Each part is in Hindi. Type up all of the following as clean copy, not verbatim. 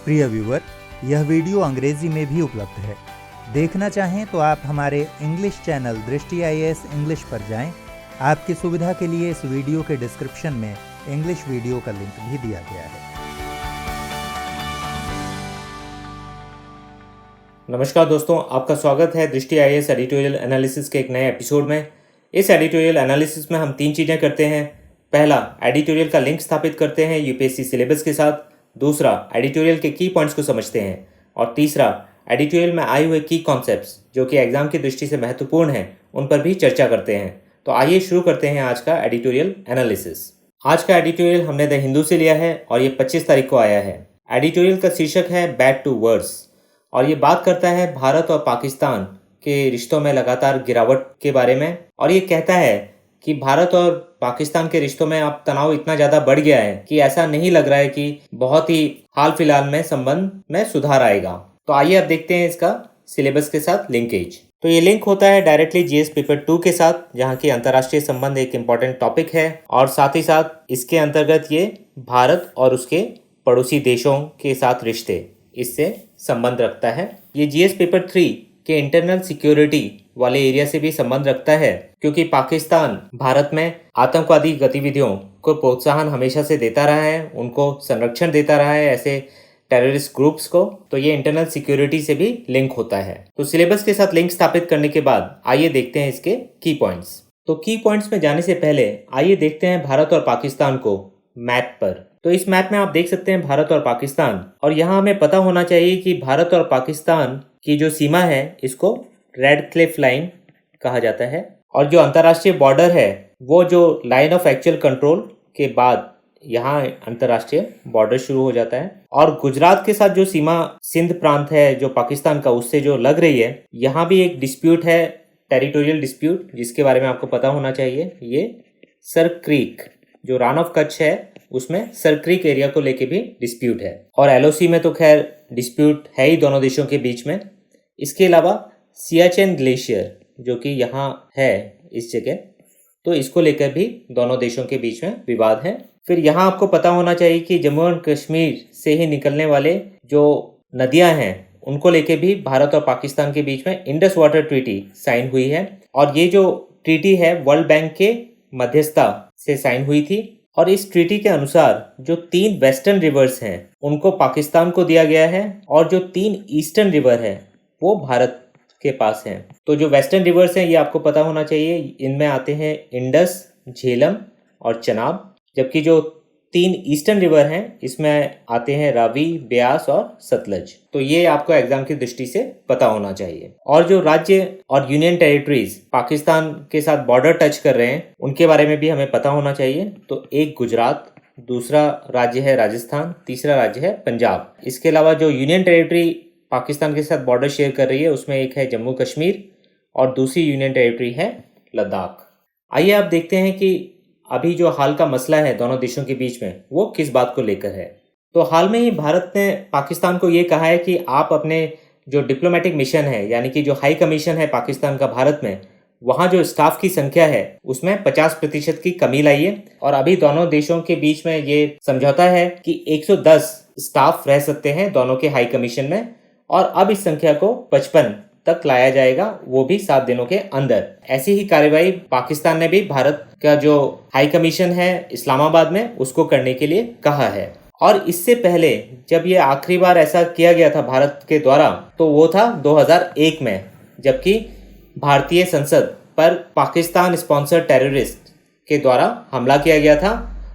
प्रिय व्यूअर, यह वीडियो अंग्रेजी में भी उपलब्ध है। देखना चाहें तो आप हमारे इंग्लिश चैनल दृष्टि IAS इंग्लिश पर जाएं। आपकी सुविधा के लिए इस वीडियो के डिस्क्रिप्शन में इंग्लिश वीडियो का लिंक भी दिया गया है। नमस्कार दोस्तों, आपका स्वागत है दृष्टि IAS एडिटोरियल एनालिसिस के एक नए एपिसोड में। इस एडिटोरियल एनालिसिस में हम 3 चीज़ें करते हैं। पहला, एडिटोरियल का लिंक स्थापित करते हैं UPSC सिलेबस के साथ। दूसरा, एडिटोरियल के की पॉइंट्स को समझते हैं। और तीसरा, एडिटोरियल में आए हुए की कॉन्सेप्ट्स जो कि एग्जाम की दृष्टि से महत्वपूर्ण हैं, उन पर भी चर्चा करते हैं। तो आइए शुरू करते हैं आज का एडिटोरियल एनालिसिस। आज का एडिटोरियल हमने द हिंदू से लिया है और ये 25 तारीख को आया है। एडिटोरियल का शीर्षक है बैक टू वर्स और ये बात करता है भारत और पाकिस्तान के रिश्तों में लगातार गिरावट के बारे में। और ये कहता है कि भारत और पाकिस्तान के रिश्तों में अब तनाव इतना ज़्यादा बढ़ गया है कि ऐसा नहीं लग रहा है कि बहुत ही हाल फिलहाल में संबंध में सुधार आएगा। तो आइए अब देखते हैं इसका सिलेबस के साथ लिंकेज। तो ये लिंक होता है डायरेक्टली GS पेपर 2 के साथ, जहाँ की अंतर्राष्ट्रीय संबंध एक इम्पॉर्टेंट टॉपिक है और साथ ही साथ इसके अंतर्गत ये भारत और उसके पड़ोसी देशों के साथ रिश्ते, इससे संबंध रखता है। ये GS पेपर 3 के इंटरनल सिक्योरिटी वाले एरिया से भी संबंध रखता है, क्योंकि पाकिस्तान भारत में आतंकवादी गतिविधियों को प्रोत्साहन हमेशा से देता रहा है, उनको संरक्षण देता रहा है ऐसे टेररिस्ट ग्रुप्स को। तो ये इंटरनल सिक्योरिटी से भी लिंक होता है। तो सिलेबस के साथ लिंक स्थापित करने के बाद आइए देखते हैं इसके की पॉइंट्स। तो की पॉइंट्स में जाने से पहले आइए देखते हैं भारत और पाकिस्तान को मैप पर। तो इस मैप में आप देख सकते हैं भारत और पाकिस्तान, और यहाँ हमें पता होना चाहिए कि भारत और पाकिस्तान की जो सीमा है इसको रेड क्लिफ लाइन कहा जाता है, और जो अंतर्राष्ट्रीय बॉर्डर है वो जो लाइन ऑफ एक्चुअल कंट्रोल के बाद यहाँ अंतर्राष्ट्रीय बॉर्डर शुरू हो जाता है। और गुजरात के साथ जो सीमा सिंध प्रांत है जो पाकिस्तान का, उससे जो लग रही है, यहाँ भी एक डिस्प्यूट है, टेरिटोरियल डिस्प्यूट, जिसके बारे में आपको पता होना चाहिए। ये सर क्रीक जो रान ऑफ कच्छ है उसमें सर क्रीक एरिया को लेके भी डिस्प्यूट है। और LOC में तो खैर डिस्प्यूट है ही दोनों देशों के बीच में। इसके अलावा सियाचिन ग्लेशियर जो कि यहाँ है इस जगह, तो इसको लेकर भी दोनों देशों के बीच में विवाद है। फिर यहाँ आपको पता होना चाहिए कि जम्मू एंड कश्मीर से ही निकलने वाले जो नदियाँ हैं उनको लेके भी भारत और पाकिस्तान के बीच में इंडस वाटर ट्रीटी साइन हुई है। और ये जो ट्रीटी है वर्ल्ड बैंक के मध्यस्थता से साइन हुई थी। और इस ट्रीटी के अनुसार जो 3 वेस्टर्न रिवर्स हैं उनको पाकिस्तान को दिया गया है, और जो 3 ईस्टर्न रिवर है वो भारत के पास हैं। तो जो वेस्टर्न रिवर्स हैं ये आपको पता होना चाहिए, इनमें आते हैं इंडस, झेलम और चनाब। जबकि जो 3 ईस्टर्न रिवर हैं इसमें आते हैं रावी, ब्यास और सतलज। तो ये आपको एग्जाम की दृष्टि से पता होना चाहिए। और जो राज्य और यूनियन टेरिटरीज पाकिस्तान के साथ बॉर्डर टच कर रहे हैं उनके बारे में भी हमें पता होना चाहिए। तो एक गुजरात, दूसरा राज्य है राजस्थान, तीसरा राज्य है पंजाब। इसके अलावा जो यूनियन टेरिटरी पाकिस्तान के साथ बॉर्डर शेयर कर रही है उसमें एक है जम्मू कश्मीर और दूसरी यूनियन टेरिटरी है लद्दाख। आइए आप देखते हैं कि अभी जो हाल का मसला है दोनों देशों के बीच में वो किस बात को लेकर है। तो हाल में ही भारत ने पाकिस्तान को ये कहा है कि आप अपने जो डिप्लोमेटिक मिशन है, यानी कि जो हाई कमीशन है पाकिस्तान का भारत में, वहाँ जो स्टाफ की संख्या है उसमें 50% की कमी लाइए। और अभी दोनों देशों के बीच में ये समझौता है कि 110 स्टाफ रह सकते हैं दोनों के हाई कमीशन में, और अब इस संख्या को 55 तक लाया जाएगा, वो भी 7 दिनों के अंदर। ऐसी ही कार्यवाही पाकिस्तान ने भी भारत का जो हाई कमीशन है इस्लामाबाद में उसको करने के लिए कहा है। और इससे पहले जब ये आखिरी बार ऐसा किया गया था भारत के द्वारा तो वो था 2001 में, जबकि भारतीय संसद पर पाकिस्तान स्पॉन्सर टेररिस्ट के द्वारा हमला किया गया था,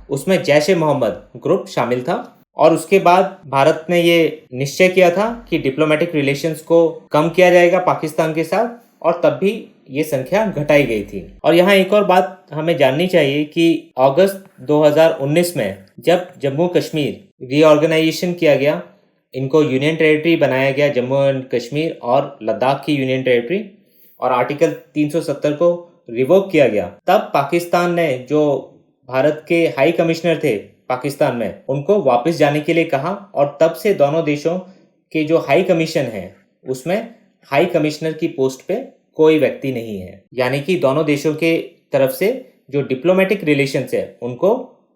उसमें जैश ए मोहम्मद ग्रुप शामिल था। और उसके बाद भारत ने ये निश्चय किया था कि डिप्लोमेटिक रिलेशंस को कम किया जाएगा पाकिस्तान के साथ, और तब भी ये संख्या घटाई गई थी। और यहाँ एक और बात हमें जाननी चाहिए कि अगस्त 2019 में जब जम्मू कश्मीर रीऑर्गेनाइजेशन किया गया, इनको यूनियन टेरिटरी बनाया गया जम्मू एंड कश्मीर और लद्दाख की यूनियन टेरिटरी, और आर्टिकल 370 को रिवोक किया गया, तब पाकिस्तान ने जो भारत के हाई कमिश्नर थे पाकिस्तान में उनको वापस जाने के लिए कहा। और तब से दोनों देशों के जो हाई कमीशन है उसमें हाई कमिश्नर की पोस्ट पे कोई व्यक्ति नहीं है, यानी कि दोनों देशों के तरफ से जो डिप्लोमेटिक रिलेशंस है उनको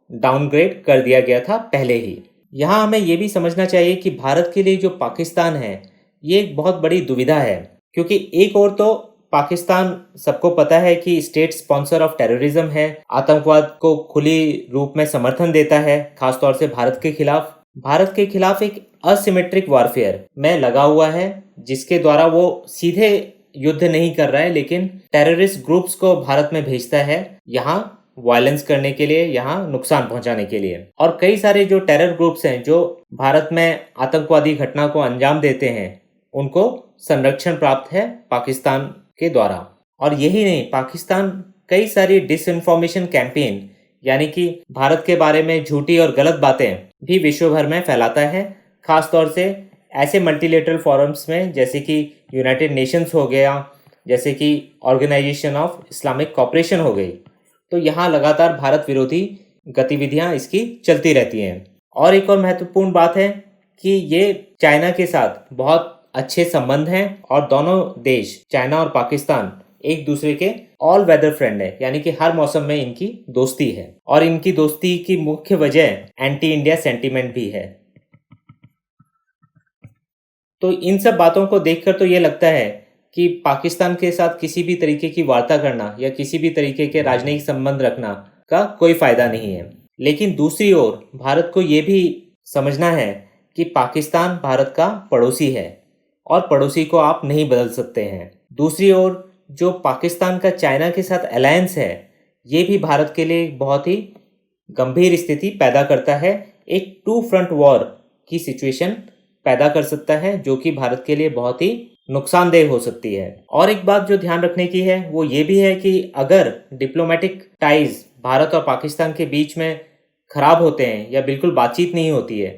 डाउनग्रेड कर दिया गया था पहले ही। यहाँ हमें ये भी समझना चाहिए कि भारत के लिए जो पाकिस्तान है ये एक बहुत बड़ी दुविधा है, क्योंकि एक और तो पाकिस्तान सबको पता है कि स्टेट स्पॉन्सर ऑफ टेररिज्म है, आतंकवाद को खुली रूप में समर्थन देता है, खासतौर से भारत के खिलाफ एक असिमेट्रिक वॉरफेयर में लगा हुआ है, जिसके द्वारा वो सीधे युद्ध नहीं कर रहा है लेकिन टेररिस्ट ग्रुप्स को भारत में भेजता है यहाँ वायलेंस करने के लिए, यहाँ नुकसान पहुंचाने के लिए। और कई सारे जो टेरर ग्रुप्स हैं जो भारत में आतंकवादी घटना को अंजाम देते हैं उनको संरक्षण प्राप्त है पाकिस्तान के द्वारा। और यही नहीं, पाकिस्तान कई सारी डिसइंफॉर्मेशन कैंपेन यानी कि भारत के बारे में झूठी और गलत बातें भी विश्व भर में फैलाता है, खासतौर से ऐसे मल्टीलेटरल फोरम्स में जैसे कि यूनाइटेड नेशंस हो गया, जैसे कि ऑर्गेनाइजेशन ऑफ इस्लामिक कोऑपरेशन हो गई। तो यहाँ लगातार भारत विरोधी गतिविधियां इसकी चलती रहती हैं। और एक और महत्वपूर्ण बात है कि ये चाइना के साथ बहुत अच्छे संबंध हैं और दोनों देश चाइना और पाकिस्तान एक दूसरे के ऑल वेदर फ्रेंड है, यानी कि हर मौसम में इनकी दोस्ती है। और इनकी दोस्ती की मुख्य वजह एंटी इंडिया सेंटीमेंट भी है। तो इन सब बातों को देखकर तो ये लगता है कि पाकिस्तान के साथ किसी भी तरीके की वार्ता करना या किसी भी तरीके के राजनयिक संबंध रखना का कोई फायदा नहीं है। लेकिन दूसरी ओर भारत को ये भी समझना है कि पाकिस्तान भारत का पड़ोसी है और पड़ोसी को आप नहीं बदल सकते हैं। दूसरी ओर जो पाकिस्तान का चाइना के साथ अलायंस है ये भी भारत के लिए बहुत ही गंभीर स्थिति पैदा करता है, एक टू फ्रंट वॉर की सिचुएशन पैदा कर सकता है जो कि भारत के लिए बहुत ही नुकसानदेह हो सकती है। और एक बात जो ध्यान रखने की है वो ये भी है कि अगर डिप्लोमेटिक टाइज भारत और पाकिस्तान के बीच में खराब होते हैं या बिल्कुल बातचीत नहीं होती है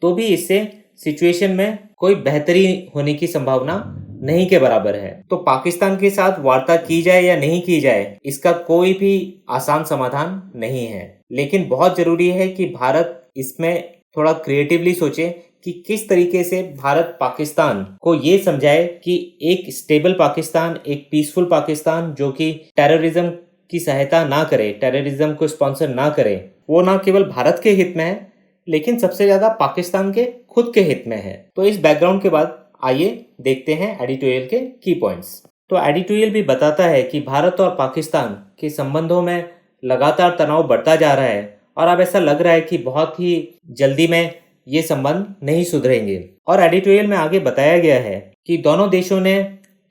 तो भी इससे सिचुएशन में कोई बेहतरी होने की संभावना नहीं के बराबर है। तो पाकिस्तान के साथ वार्ता की जाए या नहीं की जाए इसका कोई भी आसान समाधान नहीं है, लेकिन बहुत जरूरी है कि भारत इसमें थोड़ा क्रिएटिवली सोचे कि किस तरीके से भारत पाकिस्तान को ये समझाए कि एक स्टेबल पाकिस्तान, एक पीसफुल पाकिस्तान जो कि टेररिज्म की सहायता ना करे, टेररिज्म को स्पॉन्सर ना करे, वो ना केवल भारत के हित में है लेकिन सबसे ज्यादा पाकिस्तान के खुद के हित में है। तो इस बैकग्राउंड के बाद आइए देखते हैं एडिटोरियल के की पॉइंट्स। तो एडिटोरियल भी बताता है कि भारत और पाकिस्तान के संबंधों में लगातार तनाव बढ़ता जा रहा है और अब ऐसा लग रहा है कि बहुत ही जल्दी में ये संबंध नहीं सुधरेंगे। और एडिटोरियल में आगे बताया गया है कि दोनों देशों ने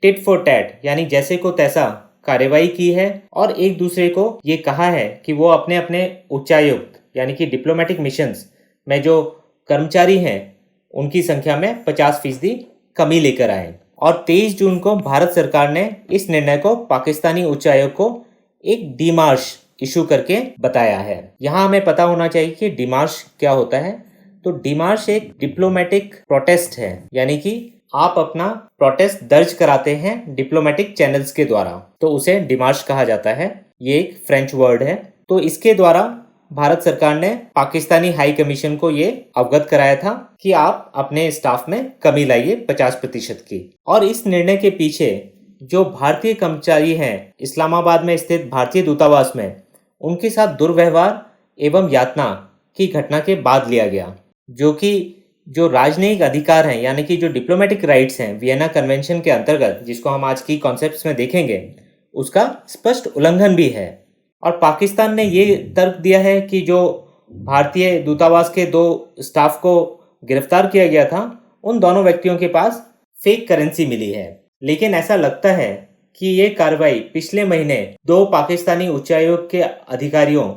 टिट फॉर टैट यानी जैसे को तैसा कार्रवाई की है और एक दूसरे को ये कहा है कि वो अपने अपने उच्चायुक्त यानी कि डिप्लोमेटिक मिशंस में जो कर्मचारी हैं उनकी संख्या में 50% कमी लेकर आए। और 23 जून को भारत सरकार ने इस निर्णय को पाकिस्तानी उच्चायोग को एक डिमार्श इशू करके बताया है। यहाँ हमें पता होना चाहिए कि डिमार्श क्या होता है। तो डिमार्श एक डिप्लोमेटिक प्रोटेस्ट है, यानी कि आप अपना प्रोटेस्ट दर्ज कराते हैं डिप्लोमेटिक चैनल्स के द्वारा, तो उसे डिमार्श कहा जाता है। ये एक फ्रेंच वर्ड है। तो इसके द्वारा भारत सरकार ने पाकिस्तानी हाई कमीशन को ये अवगत कराया था कि आप अपने स्टाफ में कमी लाइए 50% की। और इस निर्णय के पीछे जो भारतीय कर्मचारी हैं इस्लामाबाद में स्थित भारतीय दूतावास में, उनके साथ दुर्व्यवहार एवं यातना की घटना के बाद लिया गया, जो कि जो राजनयिक अधिकार हैं यानी कि जो डिप्लोमेटिक राइट्स हैं वियना कन्वेंशन के अंतर्गत, जिसको हम आज की कॉन्सेप्ट्स में देखेंगे, उसका स्पष्ट उल्लंघन भी है। और पाकिस्तान ने ये तर्क दिया है कि जो भारतीय दूतावास के 2 स्टाफ को गिरफ्तार किया गया था उन दोनों व्यक्तियों के पास फेक करेंसी मिली है। लेकिन ऐसा लगता है कि ये कार्रवाई पिछले महीने 2 पाकिस्तानी उच्चायोग के अधिकारियों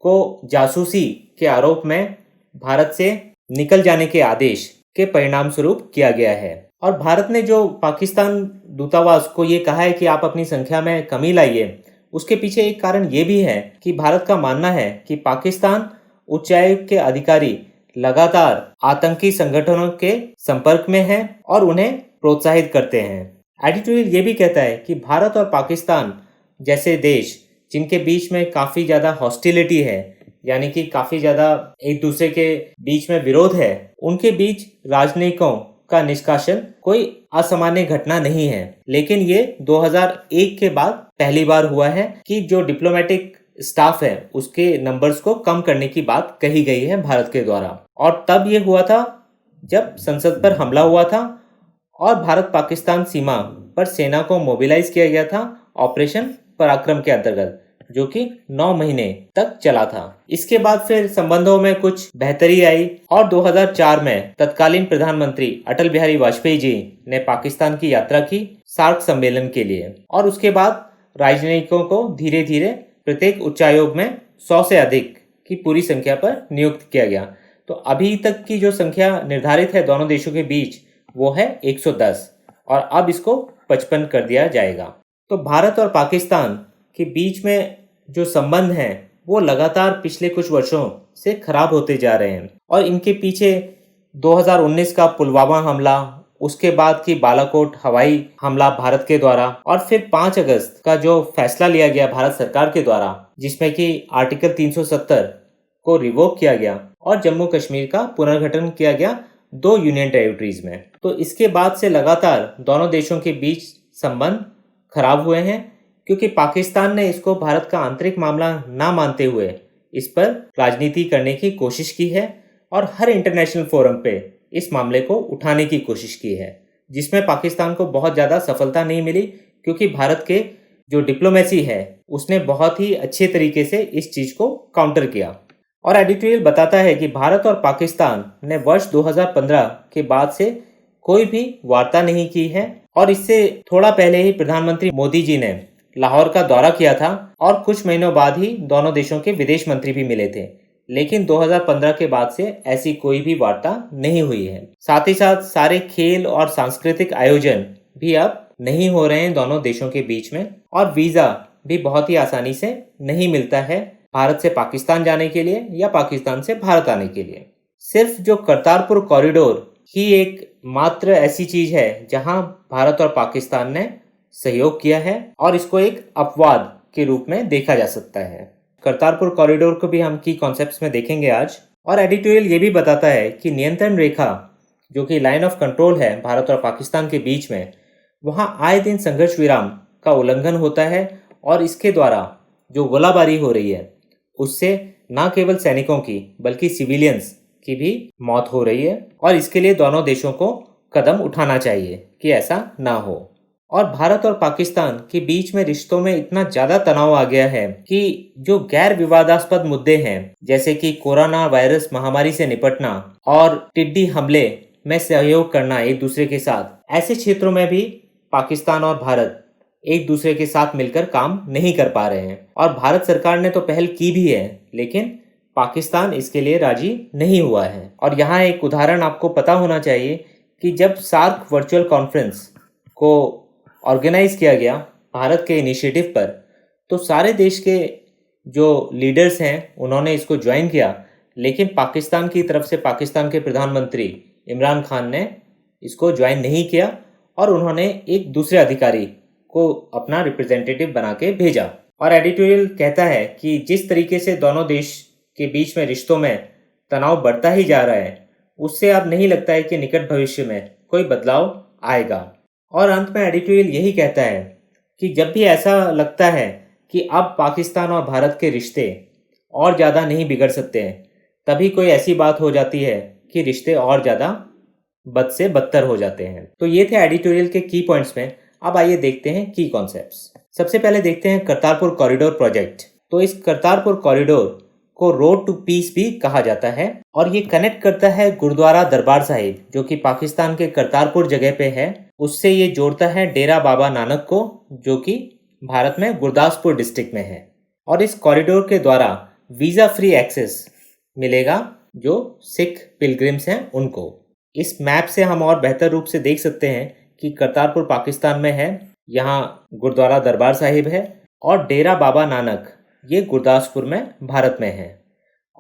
को जासूसी के आरोप में भारत से निकल जाने के आदेश के परिणाम स्वरूप किया गया है। और भारत ने जो पाकिस्तान दूतावास को ये कहा है कि आप अपनी संख्या में कमी लाइए, उसके पीछे एक कारण ये भी है कि भारत का मानना है कि पाकिस्तान उच्चायोग के अधिकारी लगातार आतंकी संगठनों के संपर्क में हैं और उन्हें प्रोत्साहित करते हैं। एडिटोरियल ये भी कहता है कि भारत और पाकिस्तान जैसे देश जिनके बीच में काफ़ी ज़्यादा हॉस्टिलिटी है, यानी कि काफ़ी ज़्यादा एक दूसरे के बीच में विरोध है, उनके बीच राजनयिकों का निष्कासन कोई असामान्य घटना नहीं है। लेकिन ये 2001 के बाद पहली बार हुआ है कि जो डिप्लोमेटिक स्टाफ है उसके नंबर्स को कम करने की बात कही गई है भारत के द्वारा। और तब ये हुआ था जब संसद पर हमला हुआ था और भारत पाकिस्तान सीमा पर सेना को मोबिलाइज किया गया था ऑपरेशन पराक्रम के अंतर्गत, जो कि 9 महीने तक चला था। इसके बाद फिर संबंधों में कुछ बेहतरी आई और 2004 में तत्कालीन प्रधानमंत्री अटल बिहारी वाजपेयी जी ने पाकिस्तान की यात्रा की सार्क सम्मेलन के लिए, और उसके बाद राजनयिकों को धीरे धीरे प्रत्येक उच्चायोग में 100 से अधिक की पूरी संख्या पर नियुक्त किया गया। तो अभी तक की जो संख्या निर्धारित है दोनों देशों के बीच वो है 110 और अब इसको 55 कर दिया जाएगा। तो भारत और पाकिस्तान के बीच में जो संबंध हैं वो लगातार पिछले कुछ वर्षों से खराब होते जा रहे हैं और इनके पीछे 2019 का पुलवामा हमला, उसके बाद की बालाकोट हवाई हमला भारत के द्वारा, और फिर 5 अगस्त का जो फैसला लिया गया भारत सरकार के द्वारा जिसमें कि आर्टिकल 370 को रिवोक किया गया और जम्मू कश्मीर का पुनर्गठन किया गया 2 यूनियन टेरिटरीज में। तो इसके बाद से लगातार दोनों देशों के बीच संबंध खराब हुए हैं क्योंकि पाकिस्तान ने इसको भारत का आंतरिक मामला ना मानते हुए इस पर राजनीति करने की कोशिश की है और हर इंटरनेशनल फोरम पे इस मामले को उठाने की कोशिश की है, जिसमें पाकिस्तान को बहुत ज़्यादा सफलता नहीं मिली क्योंकि भारत के जो डिप्लोमेसी है उसने बहुत ही अच्छे तरीके से इस चीज़ को काउंटर किया। और एडिटोरियल बताता है कि भारत और पाकिस्तान ने वर्ष 2015 के बाद से कोई भी वार्ता नहीं की है और इससे थोड़ा पहले ही प्रधानमंत्री मोदी जी ने लाहौर का दौरा किया था और कुछ महीनों बाद ही दोनों देशों के विदेश मंत्री भी मिले थे, लेकिन 2015 के बाद से ऐसी कोई भी वार्ता नहीं हुई है। साथ ही साथ सारे खेल और सांस्कृतिक आयोजन भी अब नहीं हो रहे हैं दोनों देशों के बीच में, और वीज़ा भी बहुत ही आसानी से नहीं मिलता है भारत से पाकिस्तान जाने के लिए या पाकिस्तान से भारत आने के लिए। सिर्फ जो करतारपुर कॉरिडोर ही एक मात्र ऐसी चीज है जहां भारत और पाकिस्तान ने सहयोग किया है और इसको एक अपवाद के रूप में देखा जा सकता है। करतारपुर कॉरिडोर को भी हम की कॉन्सेप्ट्स में देखेंगे आज। और एडिटोरियल ये भी बताता है कि नियंत्रण रेखा जो कि लाइन ऑफ कंट्रोल है भारत और पाकिस्तान के बीच में, वहां आए दिन संघर्ष विराम का उल्लंघन होता है और इसके द्वारा जो गोलाबारी हो रही है उससे न केवल सैनिकों की बल्कि सिविलियंस की भी मौत हो रही है और इसके लिए दोनों देशों को कदम उठाना चाहिए कि ऐसा ना हो। और भारत और पाकिस्तान के बीच में रिश्तों में इतना ज़्यादा तनाव आ गया है कि जो गैर विवादास्पद मुद्दे हैं जैसे कि कोरोना वायरस महामारी से निपटना और टिड्डी हमले में सहयोग करना एक दूसरे के साथ, ऐसे क्षेत्रों में भी पाकिस्तान और भारत एक दूसरे के साथ मिलकर काम नहीं कर पा रहे हैं। और भारत सरकार ने तो पहल की भी है लेकिन पाकिस्तान इसके लिए राजी नहीं हुआ है। और यहाँ एक उदाहरण आपको पता होना चाहिए कि जब सार्क वर्चुअल कॉन्फ्रेंस को ऑर्गेनाइज किया गया भारत के इनिशिएटिव पर, तो सारे देश के जो लीडर्स हैं उन्होंने इसको ज्वाइन किया, लेकिन पाकिस्तान की तरफ से पाकिस्तान के प्रधानमंत्री इमरान खान ने इसको ज्वाइन नहीं किया और उन्होंने एक दूसरे अधिकारी को अपना रिप्रेजेंटेटिव बना के भेजा। और एडिटोरियल कहता है कि जिस तरीके से दोनों देश के बीच में रिश्तों में तनाव बढ़ता ही जा रहा है उससे अब नहीं लगता है कि निकट भविष्य में कोई बदलाव आएगा। और अंत में एडिटोरियल यही कहता है कि जब भी ऐसा लगता है कि अब पाकिस्तान और भारत के रिश्ते और ज़्यादा नहीं बिगड़ सकते हैं, तभी कोई ऐसी बात हो जाती है कि रिश्ते और ज़्यादा बद से बदतर हो जाते हैं। तो ये थे एडिटोरियल के की पॉइंट्स में। अब आइए देखते हैं की कॉन्सेप्ट्स। सबसे पहले देखते हैं करतारपुर कॉरिडोर प्रोजेक्ट। तो इस करतारपुर कॉरिडोर को रोड टू पीस भी कहा जाता है और ये कनेक्ट करता है गुरुद्वारा दरबार साहिब जो कि पाकिस्तान के करतारपुर जगह पे है, उससे ये जोड़ता है डेरा बाबा नानक को जो कि भारत में गुरदासपुर डिस्ट्रिक्ट में है। और इस कॉरिडोर के द्वारा वीज़ा फ्री एक्सेस मिलेगा जो सिख पिलग्रिम्स हैं उनको। इस मैप से हम और बेहतर रूप से देख सकते हैं कि करतारपुर पाकिस्तान में है, यहाँ गुरुद्वारा दरबार साहिब है और डेरा बाबा नानक ये गुरदासपुर में भारत में है।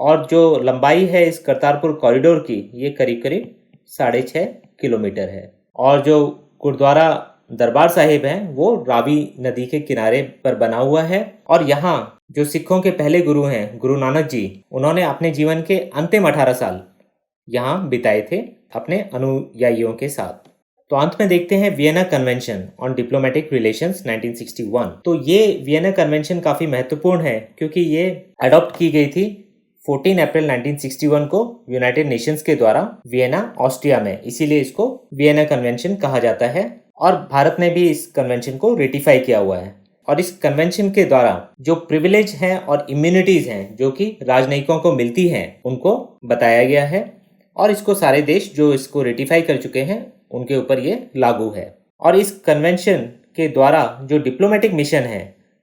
और जो लंबाई है इस करतारपुर कॉरिडोर की ये करीब करीब 6.5 किलोमीटर है। और जो गुरुद्वारा दरबार साहिब है वो रावी नदी के किनारे पर बना हुआ है और यहाँ जो सिखों के पहले गुरु हैं गुरु नानक जी, उन्होंने अपने जीवन के अंतिम 18 साल यहाँ बिताए थे अपने अनुयायियों के साथ। तो अंत में देखते हैं Vienna convention on diplomatic relations 1961। तो ये वियना कन्वेंशन काफ़ी महत्वपूर्ण है क्योंकि ये अडॉप्ट की गई थी 14 अप्रैल 1961 को यूनाइटेड नेशंस के द्वारा वियना ऑस्ट्रिया में, इसीलिए इसको वियना कन्वेंशन कहा जाता है। और भारत ने भी इस कन्वेंशन को रेटिफाई किया हुआ है। और इस कन्वेंशन के द्वारा जो प्रिविलेज हैं और इम्यूनिटीज हैं जो कि राजनयिकों को मिलती हैं उनको बताया गया है, और इसको सारे देश जो इसको रेटिफाई कर चुके हैं उनके ऊपर ये लागू है। और इस कन्वेंशन के द्वारा जो डिप्लोमेटिक मिशन है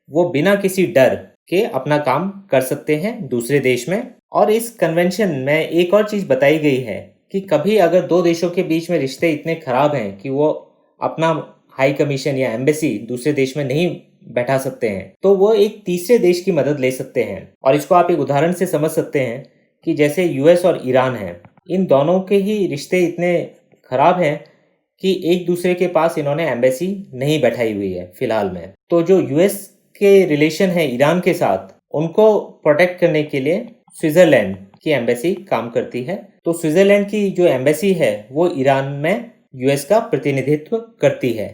वो बिना किसी डर के अपना काम कर सकते हैं दूसरे देश में। और इस कन्वेंशन में एक और चीज़ बताई गई है कि कभी अगर दो देशों के बीच में रिश्ते इतने खराब हैं कि वो अपना हाई कमीशन या एम्बेसी दूसरे देश में नहीं बैठा सकते हैं तो वो एक तीसरे देश की मदद ले सकते हैं। और इसको आप एक उदाहरण से समझ सकते हैं कि जैसे यूएस और ईरान है, इन दोनों के ही रिश्ते इतने खराब हैं कि एक दूसरे के पास इन्होंने एम्बेसी नहीं बैठाई हुई है फिलहाल में। तो जो यूएस के रिलेशन है ईरान के साथ, उनको प्रोटेक्ट करने के लिए स्विट्जरलैंड की एम्बेसी काम करती है। तो स्विट्जरलैंड की जो एम्बेसी है वो ईरान में यूएस का प्रतिनिधित्व करती है,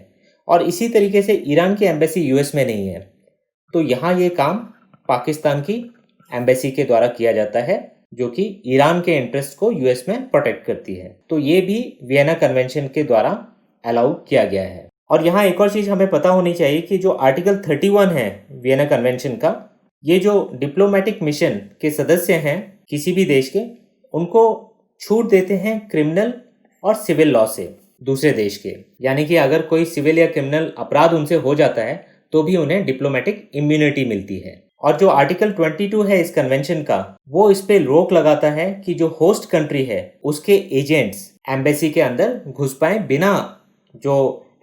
और इसी तरीके से ईरान की एम्बेसी यूएस में नहीं है। तो यहाँ ये काम पाकिस्तान की एम्बेसी के द्वारा किया जाता है जो कि ईरान के इंटरेस्ट को यूएस में प्रोटेक्ट करती है। तो ये भी वियना कन्वेंशन के द्वारा अलाउ किया गया है। और यहाँ एक और चीज़ हमें पता होनी चाहिए कि जो आर्टिकल 31 है वियना कन्वेंशन का, ये जो डिप्लोमेटिक मिशन के सदस्य हैं किसी भी देश के, उनको छूट देते हैं क्रिमिनल और सिविल लॉ से दूसरे देश के। यानी कि अगर कोई सिविल या क्रिमिनल अपराध उनसे हो जाता है तो भी उन्हें डिप्लोमेटिक इम्यूनिटी मिलती है। और जो आर्टिकल 22 है इस कन्वेंशन का, वो इस पे रोक लगाता है कि जो होस्ट कंट्री है उसके एजेंट्स एम्बेसी के अंदर घुस पाए बिना जो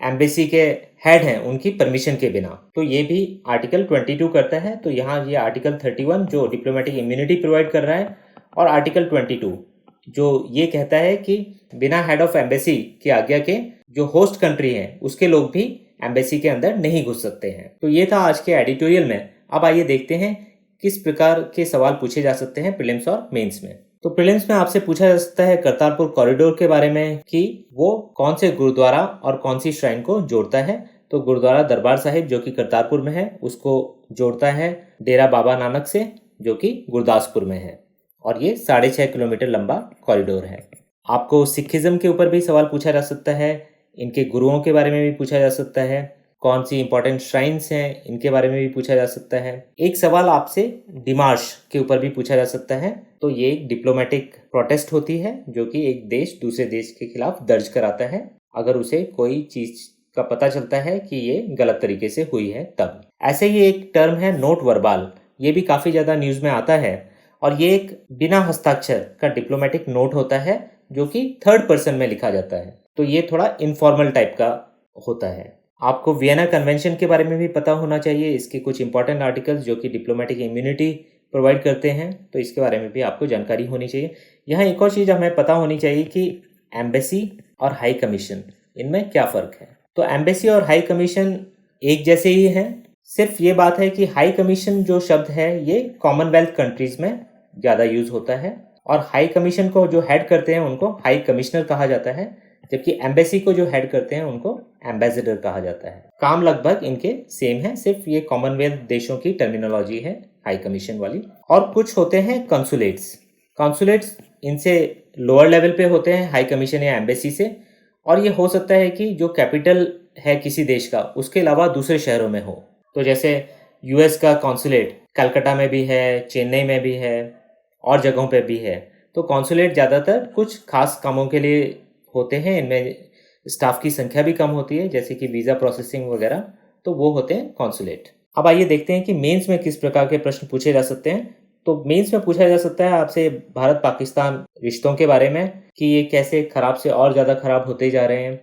एम्बेसी के हेड हैं उनकी परमिशन के बिना। तो ये भी आर्टिकल 22 करता है। तो यहाँ ये आर्टिकल 31 जो डिप्लोमेटिक इम्यूनिटी प्रोवाइड कर रहा है, और आर्टिकल 22 जो ये कहता है कि बिना हेड ऑफ एम्बेसी की आज्ञा के जो होस्ट कंट्री है उसके लोग भी एम्बेसी के अंदर नहीं घुस सकते हैं। तो ये था आज के एडिटोरियल में। अब आइए देखते हैं किस प्रकार के सवाल पूछे जा सकते हैं प्रीलिम्स और मेंस में। तो प्रीलिम्स में आपसे पूछा जा सकता है करतारपुर कॉरिडोर के बारे में कि वो कौन से गुरुद्वारा और कौन सी श्राइन को जोड़ता है। तो गुरुद्वारा दरबार साहिब जो कि करतारपुर में है उसको जोड़ता है डेरा बाबा नानक से जो कि गुरदासपुर में है, और ये 6.5 किलोमीटर लंबा कॉरिडोर है। आपको सिखिज्म के ऊपर भी सवाल पूछा जा सकता है, इनके गुरुओं के बारे में भी पूछा जा सकता है, कौन सी इंपॉर्टेंट श्राइन्स हैं इनके बारे में भी पूछा जा सकता है। एक सवाल आपसे डिमार्श के ऊपर भी पूछा जा सकता है। तो ये एक डिप्लोमेटिक प्रोटेस्ट होती है जो कि एक देश दूसरे देश के खिलाफ दर्ज कराता है अगर उसे कोई चीज का पता चलता है कि ये गलत तरीके से हुई है तब। ऐसे ही एक टर्म है नोट वर्बाल, ये भी काफी ज्यादा न्यूज में आता है, और ये एक बिना हस्ताक्षर का डिप्लोमेटिक नोट होता है जो कि थर्ड पर्सन में लिखा जाता है। तो ये थोड़ा इनफॉर्मल टाइप का होता है। आपको वियना कन्वेंशन के बारे में भी पता होना चाहिए, इसके कुछ इंपॉर्टेंट आर्टिकल्स जो कि डिप्लोमेटिक इम्यूनिटी प्रोवाइड करते हैं, तो इसके बारे में भी आपको जानकारी होनी चाहिए। यहाँ एक और चीज़ हमें पता होनी चाहिए कि एम्बेसी और हाई कमीशन इनमें क्या फ़र्क है। तो एम्बेसी और हाई कमीशन एक जैसे ही हैं, सिर्फ ये बात है कि हाई कमीशन जो शब्द है ये कॉमनवेल्थ कंट्रीज़ में ज़्यादा यूज़ होता है, और हाई कमीशन को जो हेड करते हैं उनको हाई कमिश्नर कहा जाता है, जबकि एम्बेसी को जो हेड करते हैं उनको एम्बेसडर कहा जाता है। काम लगभग इनके सेम है, सिर्फ ये कॉमनवेल्थ देशों की टर्मिनोलॉजी है हाई कमीशन वाली। और कुछ होते हैं कंसुलेट्स। कंसुलेट्स इनसे लोअर लेवल पे होते हैं हाई कमीशन या एम्बेसी से, और ये हो सकता है कि जो कैपिटल है किसी देश का उसके अलावा दूसरे शहरों में हो। तो जैसे यूएस का कॉन्सुलेट कलकत्ता में भी है, चेन्नई में भी है, और जगहों पे भी है। तो कॉन्सुलेट ज़्यादातर कुछ खास कामों के लिए होते हैं, इनमें स्टाफ की संख्या भी कम होती है जैसे कि वीज़ा प्रोसेसिंग वगैरह, तो वो होते हैं कॉन्सुलेट। अब आइए देखते हैं कि मेंस में किस प्रकार के प्रश्न पूछे जा सकते हैं। तो मेंस में पूछा जा सकता है आपसे भारत पाकिस्तान रिश्तों के बारे में कि ये कैसे खराब से और ज़्यादा खराब होते जा रहे हैं,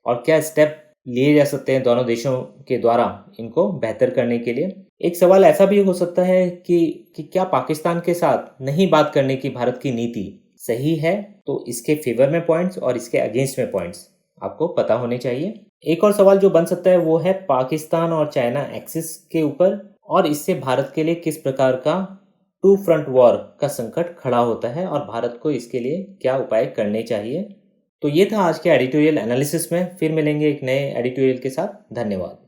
और क्या स्टेप लिए जा सकते हैं दोनों देशों के द्वारा इनको बेहतर करने के लिए। एक सवाल ऐसा भी हो सकता है कि क्या पाकिस्तान के साथ नहीं बात करने की भारत की नीति सही है। तो इसके फेवर में पॉइंट्स और इसके अगेंस्ट में पॉइंट्स आपको पता होने चाहिए। एक और सवाल जो बन सकता है वो है पाकिस्तान और चाइना एक्सिस के ऊपर, और इससे भारत के लिए किस प्रकार का टू फ्रंट वॉर का संकट खड़ा होता है और भारत को इसके लिए क्या उपाय करने चाहिए। तो ये था आज के एडिटोरियल एनालिसिस में। फिर मिलेंगे एक नए एडिटोरियल के साथ। धन्यवाद।